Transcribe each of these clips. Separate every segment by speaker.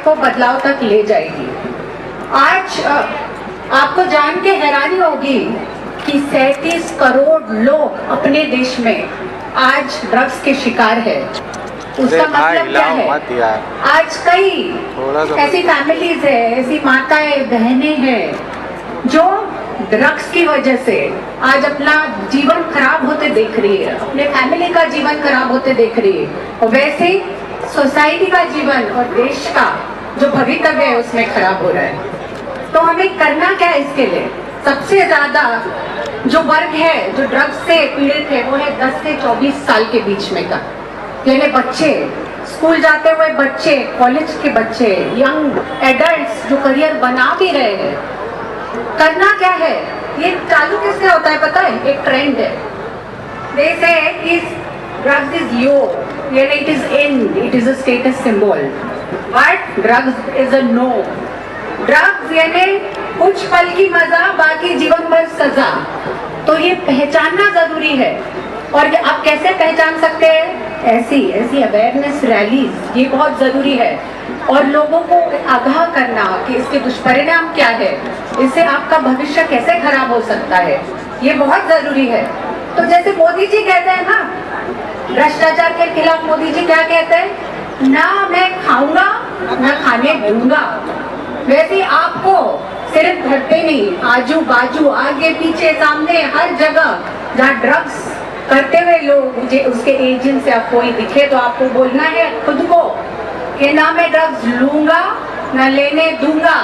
Speaker 1: को बदलाव तक ले जाएगी। आज आपको जान के हैरानी होगी कि 37 करोड़ लोग अपने देश में आज ड्रग्स के शिकार है। उसका मतलब क्या है? आज कई ऐसी फैमिलीज है, ऐसी माताएं बहनें हैं जो ड्रग्स की वजह से आज अपना जीवन खराब होते देख रही है, अपने फैमिली का जीवन खराब होते देख रही है, और वैसे सोसाइटी का जीवन और देश का जो भविष्य है उसमें खराब हो रहा है। तो हमें करना क्या है इसके लिए? सबसे ज्यादा जो वर्ग है जो ड्रग्स से पीड़ित है वो है 10 से 24 साल के बीच में का, यानी बच्चे, स्कूल जाते हुए बच्चे, कॉलेज के बच्चे, यंग एडल्ट्स जो करियर बना भी रहे हैं। करना क्या है? ये चालू किससे होता है पता है? एक ट्रेंड है। They say कि drugs is yo, यानी it is in, it is a status symbol. But drugs is a no. Drugs यानी कुछ पल की मजा, बाकी जीवन भर सजा। तो ये पहचानना जरूरी है। और आप कैसे पहचान सकते हैं? ऐसी अवेयरनेस रैलीज, ये बहुत जरूरी है। और लोगों को आगाह करना कि इसके दुष्परिणाम क्या है, इससे आपका भविष्य कैसे खराब हो सकता है, ये बहुत जरूरी है। तो जैसे मोदी जी कहते हैं ना, भ्रष्टाचार के खिलाफ मोदी जी क्या कहते हैं? ना मैं खाऊंगा ना खाने दूंगा। वैसे आपको सिर्फ घर पे नहीं, आजू बाजू, आगे पीछे, सामने, हर जगह जहाँ ड्रग्स करते हुए लोग, मुझे उसके एजेंट से आप कोई दिखे तो आपको बोलना है खुद को कि ना मैं ड्रग्स लूंगा ना लेने दूंगा।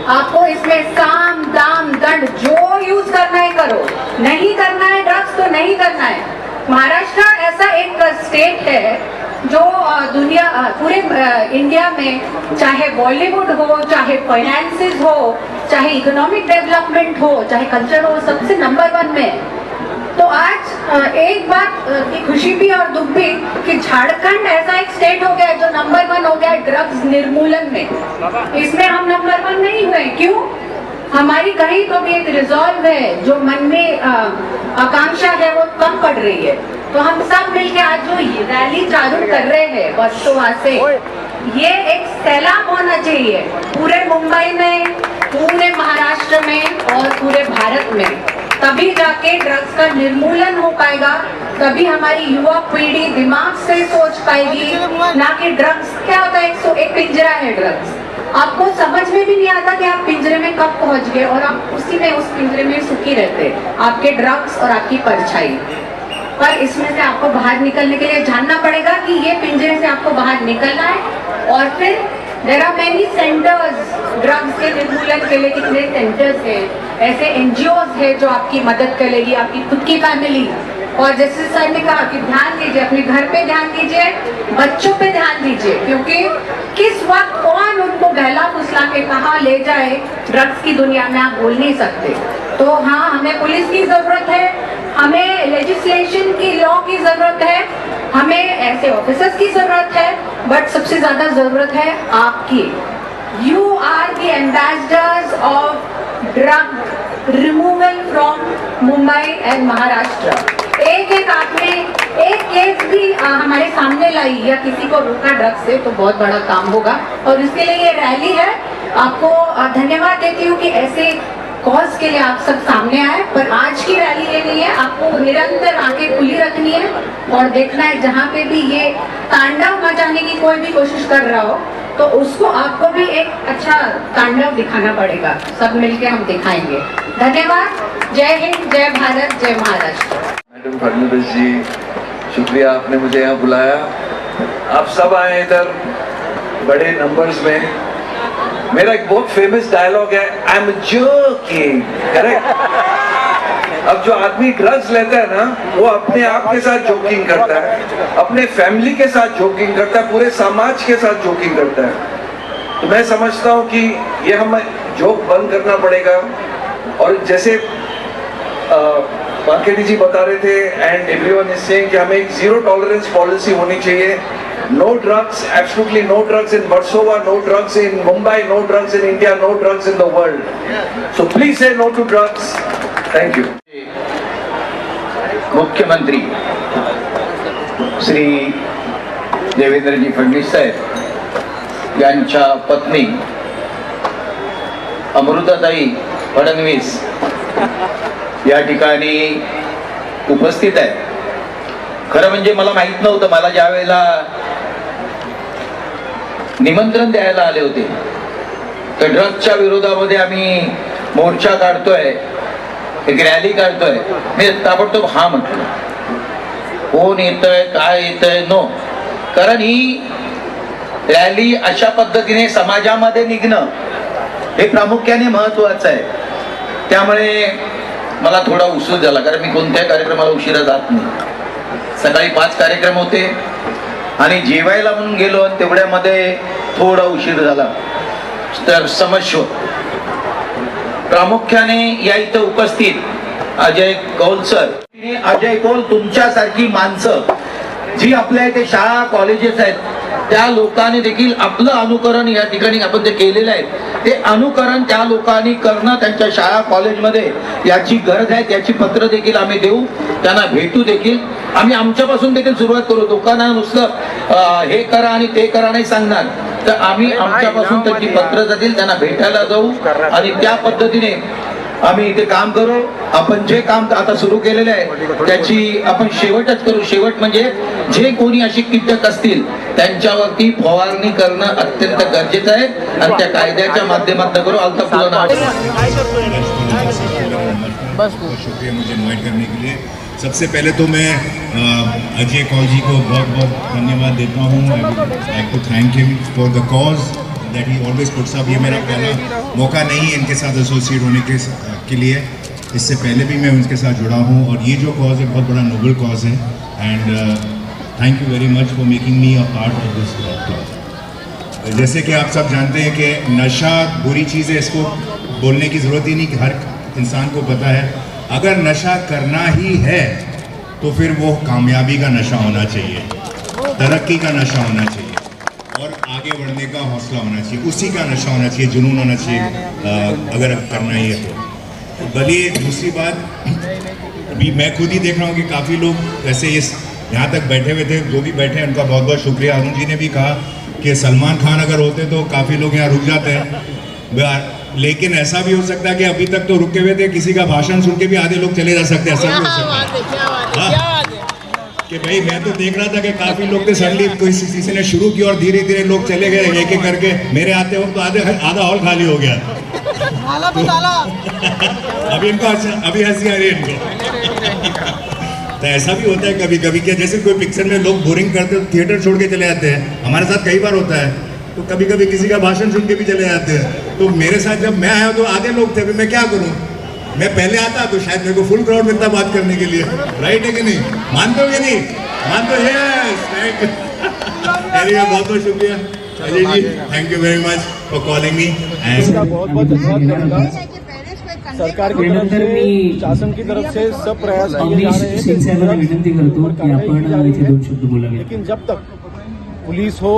Speaker 1: आपको इसमें साम दाम दंड जो यूज करना है करो, नहीं करना है ड्रग्स तो नहीं करना है। महाराष्ट्र ऐसा एक स्टेट है जो दुनिया, पूरे इंडिया में, चाहे बॉलीवुड हो, चाहे फाइनेंसेस हो, चाहे इकोनॉमिक डेवलपमेंट हो, चाहे कल्चर हो, सबसे नंबर 1 में। तो आज एक बात की खुशी भी और दुख भी कि झारखंड ऐसा एक स्टेट हो गया जो नंबर 1 हो गया ड्रग्स निर्मूलन में। इसमें हम नंबर 1 नहीं हुए। क्यों? हमारी कहीं तो भी एक रिजॉल्व है, जो मन में आकांक्षा है वो कम पड़ रही है। तो हम सब मिलकर आज जो रैली चालू कर रहे हैं बरसों से, ये एक सैलाब होना चाहिए पूरे मुंबई में, पूरे महाराष्ट्र में और पूरे भारत में। तभी जाके ड्रग्स का निर्मूलन हो पाएगा, तभी हमारी युवा पीढ़ी दिमाग से सोच पाएगी, ना कि ड्रग्स क्या होता है। एक पिंजरा है ड्रग्स, आपको समझ में भी नहीं आता कि आप पिंजरे में कब पहुंच गए और आप उसी में उस पिंजरे में सुखी रहते, आपके ड्रग्स और आपकी परछाई। पर इसमें से आपको बाहर निकलने के लिए जानना पड़ेगा कि ये पिंजरे से आपको बाहर निकलना है। और फिर there are many centres, drugs के निर्मूलन के लिए कितने सेंटर्स हैं, ऐसे एनजीओज है जो आपकी मदद करेगी, आपकी खुद की फैमिली। और जैसे सर ने कहा कि ध्यान दीजिए, अपने घर पे ध्यान दीजिए, बच्चों पे ध्यान दीजिए, क्योंकि किस वक्त कौन उनको बहला फुसला के कहाँ ले जाए ड्रग्स की दुनिया में आप बोल नहीं सकते। तो हाँ, हमें पुलिस की जरूरत है, हमें लेजिस्लेशन की लॉ की जरूरत है, हमें ऐसे ऑफिसर्स की जरूरत है, बट सबसे ज्यादा जरूरत है आपकी। You are the ambassadors of drug removal from Mumbai and Maharashtra. एक आपने एक केस भी हमारे सामने लाई या किसी को रोका ड्रग्स से तो बहुत बड़ा काम होगा, और इसके लिए ये रैली है। आपको धन्यवाद देती हूँ कि ऐसे कॉज के लिए आप सब सामने आए। पर आज की रैली ये नहीं है, आपको निरंतर आंखें खुली रखनी है और देखना है जहाँ पे भी ये तांडव मचाने की कोई भी कोशिश कर रहा हो तो उसको आपको भी एक अच्छा तांडव दिखाना पड़ेगा। सब मिलके हम दिखाएंगे। धन्यवाद। जय हिंद, जय भारत, जय महाराष्ट्र।
Speaker 2: मैडम फडणवीस जी, शुक्रिया आपने मुझे यहाँ बुलाया। आप सब आए इधर बड़े नंबर्स में। मेरा एक बहुत फेमस डायलॉग है, आई एम जोकिंग, करेक्ट। अब जो आदमी ड्रग्स लेता है ना, वो अपने आप के साथ जोकिंग करता है, अपने फैमिली के साथ जोकिंग करता है, पूरे समाज के साथ जोकिंग करता है। तो मैं समझता हूँ कि ये हमें जोक बंद करना पड़ेगा। और जैसे मार्केटी जी बता रहे थे एंड एवरीवन इज सेइंग कि हमें एक जीरो टॉलरेंस पॉलिसी होनी चाहिए। No drugs, absolutely no drugs in Warsaw, no drugs in Mumbai, no drugs in India, no drugs in the world. So please say no to drugs. Thank you.
Speaker 3: मुख्यमंत्री श्री देवेंद्रजी फडणवीस साहेब यांच्या पत्नी अमृताताई फडणवीस या ठिकाणी उपस्थित आहेत। खरं म्हणजे मला माहित नव्हतं, मला ज्या वेळेला निमंत्रण द्यायला आले होते तर ड्रग्सच्या विरोधामध्ये आम्ही मोर्चा काढतोय, एक रॅली काढतोय, मी ताबडतोब हा म्हटलं। कोण येतंय, काय येतंय, नो, कारण ही रॅली अशा पद्धतीने समाजामध्ये निघणं हे प्रामुख्याने महत्वाचं आहे। त्यामुळे मला थोडा उशीर झाला, कारण मी कोणत्याही कार्यक्रमाला उशिरा जात नाही। सकाळी 5 कार्यक्रम होते आणि जेवायला म्हणून गेलो आणि तेवढ्यामध्ये थोडा उशीर झाला। तर समस्या प्रामुख्याने या इथं उपस्थित अजय कौल सर, अजय कौल तुमच्यासारखी माणसं जी आपल्या इथे शाळा कॉलेजेस आहेत त्या लोकांनी देखील आपलं अनुकरण या ठिकाणी आपण जे केलेलं आहे ते अनुकरण त्या लोकांनी करणं त्यांच्या शाळा कॉलेजमध्ये याची गरज आहे। त्याची पत्र देखील आम्ही देऊ, त्यांना भेटू देखील। आम्ही आमच्यापासून देखील सुरुवात करू। लोकांना नुसतं हे करा आणि ते करा नाही सांगणार, तर आम्ही आमच्यापासून त्यांची पत्र जातील, त्यांना भेटायला जाऊ आणि त्या पद्धतीने आम्ही इथे काम करू। आपण जे काम आता सुरू केलेले आहे त्याची आपण शेवटच करू। शेवट म्हणजे जे कोणी अशी कीटक असतील त्यांच्यावरती फवारणी करणं अत्यंत गरजेचं आहे आणि त्या कायद्याच्या माध्यमातून करू।
Speaker 4: शुक्रिया मुझे इन्वाइट करने के लिए। सबसे पहले तो मैं अजय कौल जी को बहुत बहुत धन्यवाद देता हूँ। I to thank him for the cause that he always puts up. ये मेरा पहला मौका नहीं है इनके साथ एसोसिएट होने के लिए, इससे पहले भी मैं उनके साथ जुड़ा हूँ और ये जो कॉज है बहुत बड़ा नोबल कॉज है। And thank you very much for making me a part of this club. जैसे कि आप सब जानते हैं कि नशा बुरी चीज़ है, इसको बोलने की ज़रूरत ही नहीं, कि हर इंसान को पता है। अगर नशा करना ही है तो फिर वो कामयाबी का नशा होना चाहिए, तरक्की का नशा होना चाहिए और आगे बढ़ने का हौसला होना चाहिए, उसी का नशा होना चाहिए, जुनून होना चाहिए अगर करना ही है तो। बल्कि दूसरी बात भी मैं खुद ही देख रहा हूँ कि काफ़ी लोग वैसे इस यहाँ तक बैठे हुए थे, जो भी बैठे हैं उनका बहुत बहुत शुक्रिया। अरुण जी ने भी कहा कि सलमान खान अगर होते तो काफ़ी लोग यहाँ रुक जाते हैं, लेकिन ऐसा भी हो सकता है कि अभी तक तो रुके हुए थे, किसी का भाषण सुन के भी आधे लोग चले जा सकते हैं, ऐसा भी हो सकता है कि भाई मैं तो देख रहा था कि काफ़ी लोग थे, सडनली किसी ने शुरू किया और धीरे धीरे लोग चले गए एक एक करके, मेरे आते वक्त तो आधा हॉल खाली हो गया। अभी इनको अभी हंसी आ रही है इनको। तो ऐसा भी होता है कभी कभी, क्या जैसे कोई पिक्चर में लोग बोरिंग करते हैं तो थिएटर छोड़ के चले जाते हैं, हमारे साथ कई बार होता है, तो कभी कभी किसी का भाषण सुन के भी चले जाते हैं। तो मेरे साथ जब मैं आया तो आधे लोग थे, मैं क्या करूं, मैं पहले आता तो शायद मेरे को फुल क्राउड मिलता बात करने के लिए, राइट है कि नहीं, मानते हो कि नहीं, मानते हो? यस, बहुत बहुत शुक्रिया Ajay ji, thank you very much for calling me.
Speaker 5: बहुत बहुत धन्यवाद सरकार की तरफ से, शासन की तरफ से सब प्रयास किए जा रहे हैं,
Speaker 6: विनंती करतो की आपण इथे दोन शब्द बोलावे।
Speaker 5: लेकिन जब तक पुलिस हो,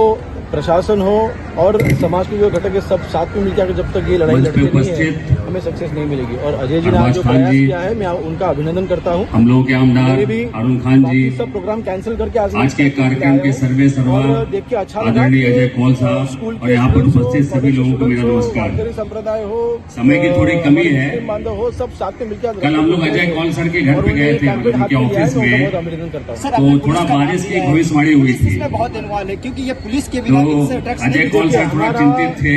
Speaker 5: प्रशासन हो और समाज के जो घटक है, सब साथ में मिलकर जब तक ये लड़ाई लड़ते नहीं है, हमें सक्सेस नहीं मिलेगी। और अजय जी ने आज जो प्रयास किया है, मैं उनका अभिनंदन करता हूँ।
Speaker 6: हम लोग के आमदार अरुण खान जी
Speaker 5: सब प्रोग्राम कैंसिल करके
Speaker 6: आज के कार्यक्रम के सर्वे सर्वा
Speaker 5: देख के अच्छा
Speaker 6: आदरणीय अजय कौल साहब और यहाँ पर उपस्थित सभी लोगों को मेरा नमस्कार।
Speaker 5: संप्रदाय हो,
Speaker 6: समय की थोड़ी कमी है,
Speaker 5: बांधव हो, सब साथ में मिलकर
Speaker 6: कल हम लोग अजय कौल सर के घर पे गए थे, उनके ऑफिस में,
Speaker 5: अभिनंदन करता हूँ।
Speaker 6: तो थोड़ा बारिश की भविष्यवाणी हुई थी,
Speaker 7: बहुत इन्वॉल्व है क्योंकि ये पुलिस के
Speaker 6: तो अजय कौल सर थोड़ा चिंतित थे,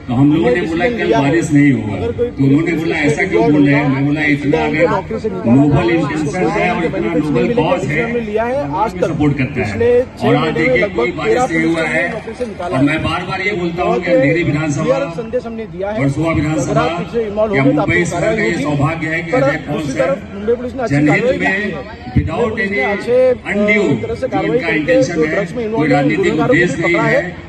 Speaker 6: तो हम लोगों ने बोला कल बारिश नहीं होगा, तो उन्होंने बोला ऐसा क्यों बोल रहे हैं, मैं बोला इतना अगर नोबल इंटेंशन है और इतना नोबल कॉज है आज सपोर्ट करता है, और आज देखिए कोई बारिश नहीं हुआ है। और मैं बार बार ये बोलता हूँ कि अंधेरी विधानसभा, वर्सोवा विधानसभा या मुंबई शहर का ये सौभाग्य है कि अजय कौल सर जनहित में विदाउट एनी अनड्यू इनका इंटेंशन है, कोई राजनीतिक उद्देश्य नहीं है,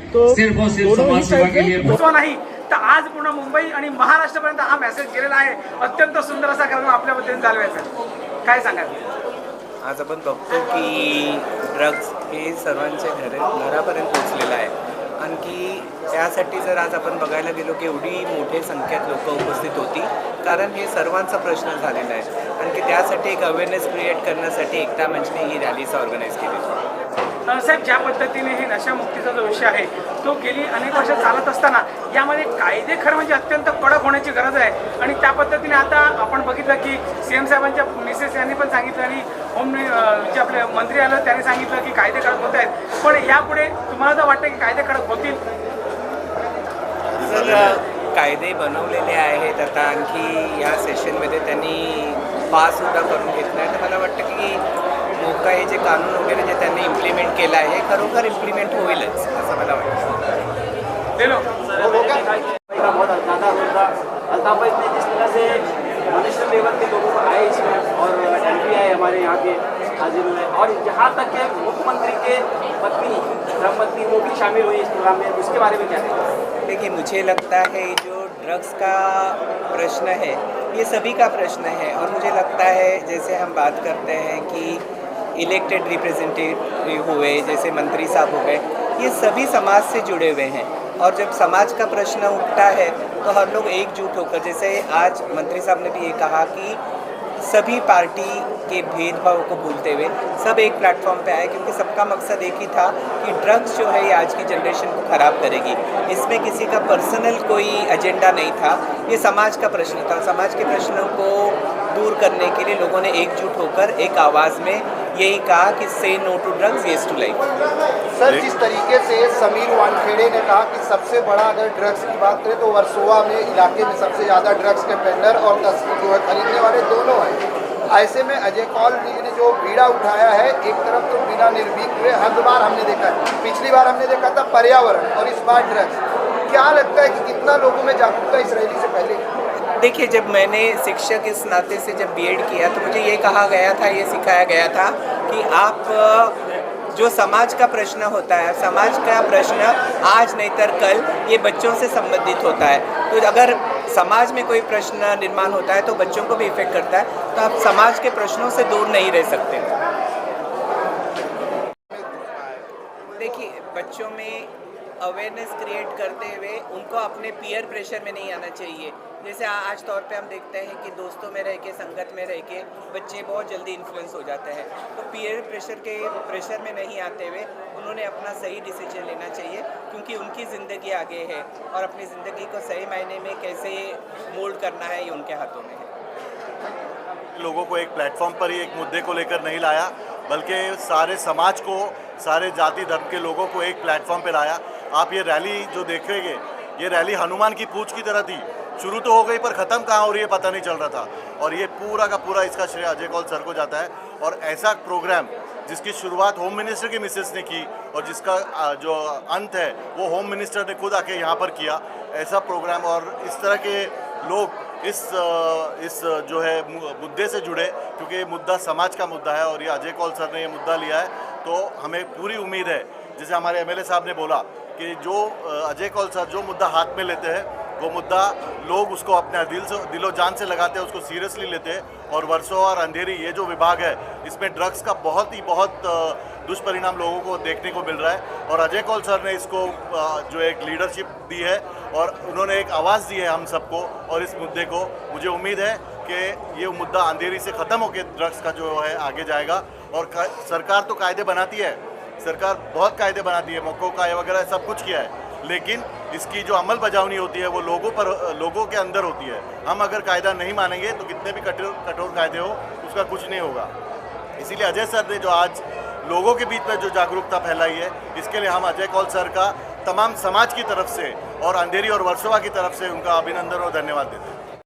Speaker 6: सिर्फ और सिर्फ समाज सेवा के लिए
Speaker 8: नाही तर आज पूर्ण मुंबई आणि महाराष्ट्रापर्यंत हा मेसेज गेलेला आहे। अत्यंत सुंदर असा कार्यक्रम आपल्या वतीने चालवायचा, काय सांगाल?
Speaker 9: आज आपण बघतो की ड्रग्ज हे सर्वांच्या घरापर्यंत पोहोचलेलं आहे, आणखी त्यासाठी जर आज आपण बघायला गेलो की एवढी मोठ्या संख्येत लोक उपस्थित होती, कारण हे सर्वांचा प्रश्न झालेला आहे। आणखी त्यासाठी एक अवेअरनेस क्रिएट करण्यासाठी एकता मंचने ही रॅलीज ऑर्गनाईज केली।
Speaker 8: साहेब, ज्या पद्धतीने हे नशामुक्तीचा जो विषय आहे तो गेली अनेक वर्ष चालत असताना यामध्ये कायदे खरं म्हणजे अत्यंत कडक होण्याची गरज आहे, आणि त्या पद्धतीने आता आपण बघितलं की सीएम साहेबांच्या मिसेस यांनी पण सांगितलं आणि होम जे आपले मंत्री आलं त्यांनी सांगितलं की कायदे कडक होत आहेत, पण यापुढे तुम्हाला तर वाटतं की कायदे कडक होतील?
Speaker 9: सर, कायदे बनवलेले आहेत, आता आणखी या सेशनमध्ये त्यांनी पाससुद्धा करून घेतलं आहे, तर मला वाटतं की मोका हे जे कानून वगैरे जे त्यांनी इम्प्लिमेंट केलं आहे हे खरोखर इम्प्लिमेंट होईलच असं मला वाटतं।
Speaker 7: बहुत ज़्यादा होगा अल्ताफ़ ने जिस तरह से नेशनल लेवल के लोगों को आए इसमें और एमपी आए हमारे यहाँ के हाजिर हुए, और जहाँ तक के मुख्यमंत्री के पत्नी धर्मपत्नी वो भी शामिल हुई इस प्रोग्राम में, उसके बारे में क्या है?
Speaker 9: देखिए, मुझे लगता है जो ड्रग्स का प्रश्न है ये सभी का प्रश्न है, और मुझे लगता है जैसे हम बात करते हैं कि इलेक्टेड रिप्रेजेंटेटिव हुए, जैसे मंत्री साहब हो गए, ये सभी समाज से जुड़े हुए हैं, और जब समाज का प्रश्न उठता है तो हर लोग एकजुट होकर, जैसे आज मंत्री साहब ने भी ये कहा कि सभी पार्टी के भेदभाव को भूलते हुए सब एक प्लेटफॉर्म पे आए, क्योंकि सबका मकसद एक ही था कि ड्रग्स जो है ये आज की जनरेशन को ख़राब करेगी। इसमें किसी का पर्सनल कोई एजेंडा नहीं था, ये समाज का प्रश्न था। समाज के प्रश्नों को दूर करने के लिए लोगों ने एकजुट होकर एक आवाज़ में यही कहा कि say no to drugs, yes to life.
Speaker 7: Sir, जिस तरीके से समीर वानखेड़े ने कहा कि सबसे बड़ा अगर ड्रग्स की बात करें तो वर्सोवा में इलाके में सबसे ज़्यादा ड्रग्स के पेंडर और जो है खरीदने वाले दोनों हैं, ऐसे में अजय कौल जी ने जो बीड़ा उठाया है, एक तरफ तो बिना निर्भीक हुए, हर बार हमने देखा है, पिछली बार हमने देखा था पर्यावरण और इस बार ड्रग्स, क्या लगता है कि कितना लोगों में जागरूकता इस रैली से पहले?
Speaker 9: देखिए, जब मैंने शिक्षक इस नाते से जब बीएड किया तो मुझे ये कहा गया था, ये सिखाया गया था कि आप जो समाज का प्रश्न होता है, समाज का प्रश्न आज नहीं तो कल ये बच्चों से संबंधित होता है, तो अगर समाज में कोई प्रश्न निर्माण होता है तो बच्चों को भी इफेक्ट करता है, तो आप समाज के प्रश्नों से दूर नहीं रह सकते। देखिए, बच्चों में अवेयरनेस क्रिएट करते हुए उनको अपने पीयर प्रेशर में नहीं आना चाहिए। जैसे आज तौर पे हम देखते हैं कि दोस्तों में रह के, संगत में रह के बच्चे बहुत जल्दी इन्फ्लुएंस हो जाते हैं। तो पीयर प्रेशर में नहीं आते हुए उन्होंने अपना सही डिसीजन लेना चाहिए, क्योंकि उनकी ज़िंदगी आगे है और अपनी ज़िंदगी को सही मायने में कैसे मोल्ड करना है ये उनके हाथों में है।
Speaker 10: लोगों को एक प्लेटफॉर्म पर ही एक मुद्दे को लेकर नहीं लाया, बल्कि सारे समाज को, सारे जाति धर्म के लोगों को एक प्लेटफॉर्म पर लाया। आप ये रैली जो देखेंगे, ये रैली हनुमान की पूंछ की तरह थी, शुरू तो हो गई पर ख़त्म कहाँ हो रही है पता नहीं चल रहा था। और ये पूरा का पूरा इसका श्रेय अजय कौल सर को जाता है। और ऐसा प्रोग्राम जिसकी शुरुआत होम मिनिस्टर की मिसेस ने की और जिसका जो अंत है वो होम मिनिस्टर ने खुद आके यहाँ पर किया, ऐसा प्रोग्राम। और इस तरह के लोग इस जो है मुद्दे से जुड़े, क्योंकि ये मुद्दा समाज का मुद्दा है और ये अजय कौल सर ने ये मुद्दा लिया है, तो हमें पूरी उम्मीद है, जैसे हमारे एमएलए साहब ने बोला कि जो अजय कौल सर जो मुद्दा हाथ में लेते हैं वो मुद्दा लोग उसको अपने दिलो जान से लगाते हैं, उसको सीरियसली लेते हैं। और वर्सोवा और अंधेरी ये जो विभाग है, इसमें ड्रग्स का बहुत दुष्परिणाम लोगों को देखने को मिल रहा है। और अजय कौल सर ने इसको जो एक लीडरशिप दी है और उन्होंने एक आवाज़ दी है हम सबको, और इस मुद्दे को मुझे उम्मीद है कि ये मुद्दा अंधेरी से ख़त्म होकर ड्रग्स का जो है आगे जाएगा। और सरकार तो कायदे बनाती है, सरकार बहुत कायदे बनाती है, मौक़ों का वगैरह सब कुछ किया है, लेकिन इसकी जो अमल बजावनी होती है वो लोगों के अंदर होती है। हम अगर कायदा नहीं मानेंगे तो कितने भी कठोर कायदे हो उसका कुछ नहीं होगा। इसीलिए अजय सर ने जो आज लोगों के बीच में जो जागरूकता फैलाई है, इसके लिए हम अजय कौल सर का तमाम समाज की तरफ से और अंधेरी और वर्सोवा की तरफ से उनका अभिनंदन और धन्यवाद देते हैं।